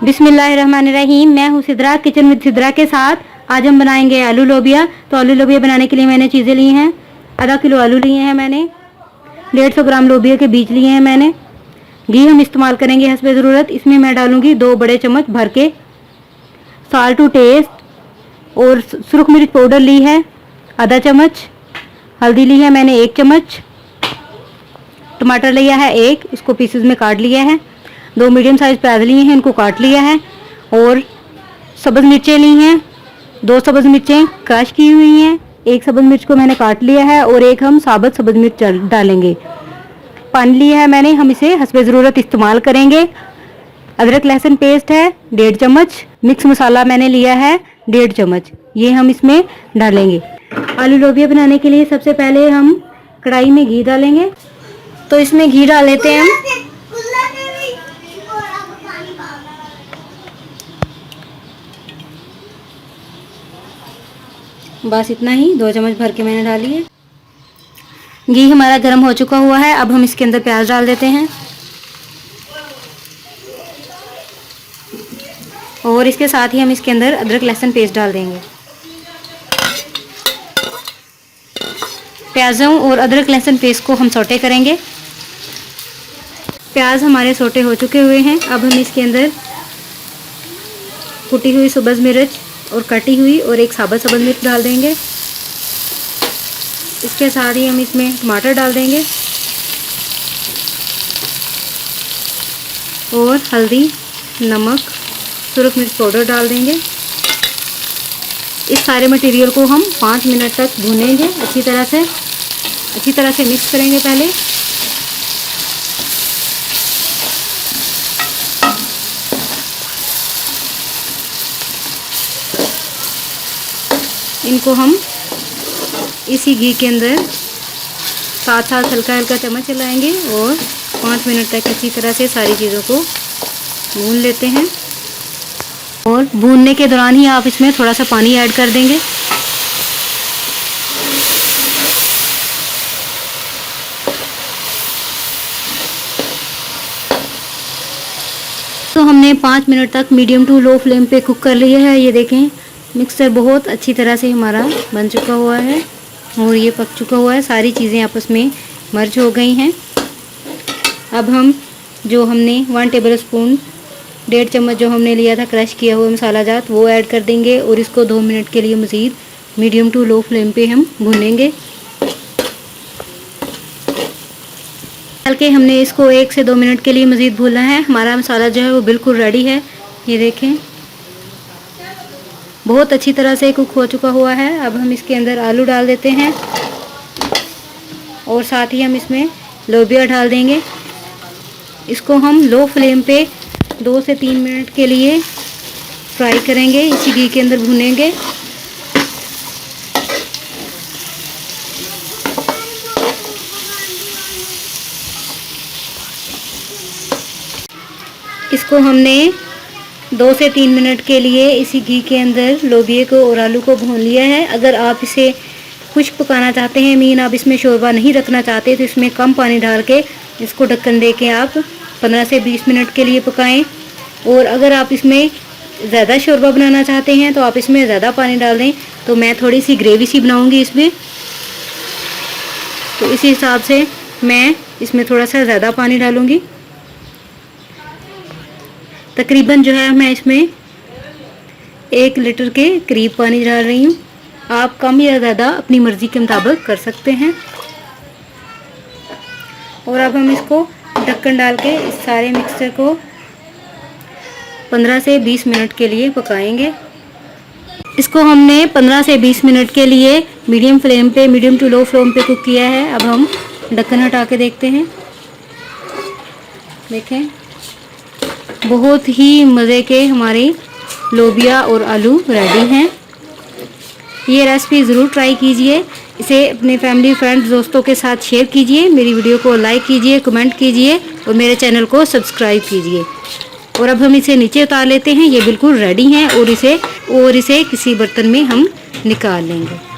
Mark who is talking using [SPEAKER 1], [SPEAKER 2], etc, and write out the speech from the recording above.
[SPEAKER 1] बिस्मिल्लाहिर्रहमानिर्रहीम। मैं हूँ सिद्रा, किचन विद सिद्रा के साथ। आज हम बनाएंगे आलू लोबिया। तो आलू लोबिया बनाने के लिए मैंने चीज़ें ली हैं। आधा किलो आलू लिए हैं मैंने, 150 ग्राम लोबिया के बीज लिए हैं मैंने। घी हम इस्तेमाल करेंगे हस्बे ज़रूरत। इसमें मैं डालूंगी 2 बड़े चम्मच भर के। Salt to taste. और सुरख मिर्च पाउडर ली है आधा चम्मच। हल्दी ली है मैंने 1 चम्मच। टमाटर लिया है 1, इसको पीसेस में काट लिया है। 2 मीडियम साइज प्याज लिए हैं, इनको काट लिया है। और सब्ज़ मिर्चें ली हैं, 2 सब्ज़ मिर्चें क्रश की हुई हैं। 1 सब्ज़ मिर्च को मैंने काट लिया है और 1 हम साबुत सब्ज़ मिर्च डालेंगे। पानी लिया है मैंने, हम इसे हस्बे ज़रूरत इस्तेमाल करेंगे। अदरक लहसुन पेस्ट है 1.5 चम्मच। मिक्स मसाला मैंने लिया है 1.5 चम्मच, ये हम इसमें डालेंगे। आलू लोबिया बनाने के लिए सबसे पहले हम कढ़ाई में घी डालेंगे। तो इसमें घी डाल लेते हैं हम। बस इतना ही, 2 चम्मच भर के मैंने डाली है। घी हमारा गर्म हो चुका हुआ है। अब हम इसके अंदर प्याज डाल देते हैं और इसके साथ ही हम इसके अंदर अदरक लहसुन पेस्ट डाल देंगे। प्याज़ों और अदरक लहसुन पेस्ट को हम सौटे करेंगे। प्याज हमारे सौटे हो चुके हुए हैं। अब हम इसके अंदर कुटी हुई सब्ज़ मिर्च और कटी हुई और 1 साबुत सब्ज़ मिर्च डाल देंगे। इसके साथ ही हम इसमें टमाटर डाल देंगे और हल्दी, नमक, सुरख मिर्च पाउडर डाल देंगे। इस सारे मटेरियल को हम 5 मिनट तक भूनेंगे। अच्छी तरह से मिक्स करेंगे पहले। इनको हम इसी घी के अंदर साथ साथ हल्का हल्का चम्मच चलाएंगे और 5 मिनट तक अच्छी तरह से सारी चीज़ों को भून लेते हैं। और भूनने के दौरान ही आप इसमें थोड़ा सा पानी ऐड कर देंगे। तो हमने 5 मिनट तक मीडियम टू लो फ्लेम पे कुक कर लिया है। ये देखें, मिक्सर बहुत अच्छी तरह से हमारा बन चुका हुआ है और ये पक चुका हुआ है। सारी चीज़ें आपस में मर्ज हो गई हैं। अब हम जो हमने 1 टेबल स्पून 1.5 चम्मच जो हमने लिया था क्रश किया हुआ मसाला जात, वो ऐड कर देंगे और इसको 2 मिनट के लिए मज़ीद मीडियम टू लो फ्लेम पे हम भूनेंगे। डाल के हमने इसको 1 से 2 मिनट के लिए मज़ीद भूना है। हमारा मसाला जो है वो बिल्कुल रेडी है। ये देखें, बहुत अच्छी तरह से कुक हो चुका हुआ है। अब हम इसके अंदर आलू डाल देते हैं और साथ ही हम इसमें लोबिया डाल देंगे। इसको हम लो फ्लेम पे 2 से 3 मिनट के लिए फ्राई करेंगे, इसी घी के अंदर भूनेंगे। इसको हमने 2 से 3 मिनट के लिए इसी घी के अंदर लोबिया को और आलू को भून लिया है। अगर आप इसे खुश्क पकाना चाहते हैं, मीन आप इसमें शोरबा नहीं रखना चाहते, तो इसमें कम पानी डाल के इसको ढक्कन दे के आप 15 से 20 मिनट के लिए पकाएं। और अगर आप इसमें ज़्यादा शोरबा बनाना चाहते हैं तो आप इसमें ज़्यादा पानी डाल दें। तो मैं थोड़ी सी ग्रेवी सी बनाऊंगी इसमें, तो इसी हिसाब से मैं इसमें थोड़ा सा ज़्यादा पानी डालूंगी। तकरीबन जो है मैं इसमें 1 लीटर के करीब पानी डाल रही हूँ। आप कम या ज़्यादा अपनी मर्ज़ी के मुताबिक कर सकते हैं। और अब हम इसको ढक्कन डाल के इस सारे मिक्सचर को 15 से 20 मिनट के लिए पकाएंगे। इसको हमने 15 से 20 मिनट के लिए मीडियम फ्लेम पे, मीडियम टू लो फ्लेम पे कुक किया है। अब हम ढक्कन हटा के देखते हैं। देखें, बहुत ही मज़े के हमारे लोबिया और आलू रेडी हैं। ये रेसिपी ज़रूर ट्राई कीजिए। इसे अपने फैमिली, फ्रेंड्स, दोस्तों के साथ शेयर कीजिए। मेरी वीडियो को लाइक कीजिए, कमेंट कीजिए और मेरे चैनल को सब्सक्राइब कीजिए। और अब हम इसे नीचे उतार लेते हैं। ये बिल्कुल रेडी हैं और इसे किसी बर्तन में हम निकाल लेंगे।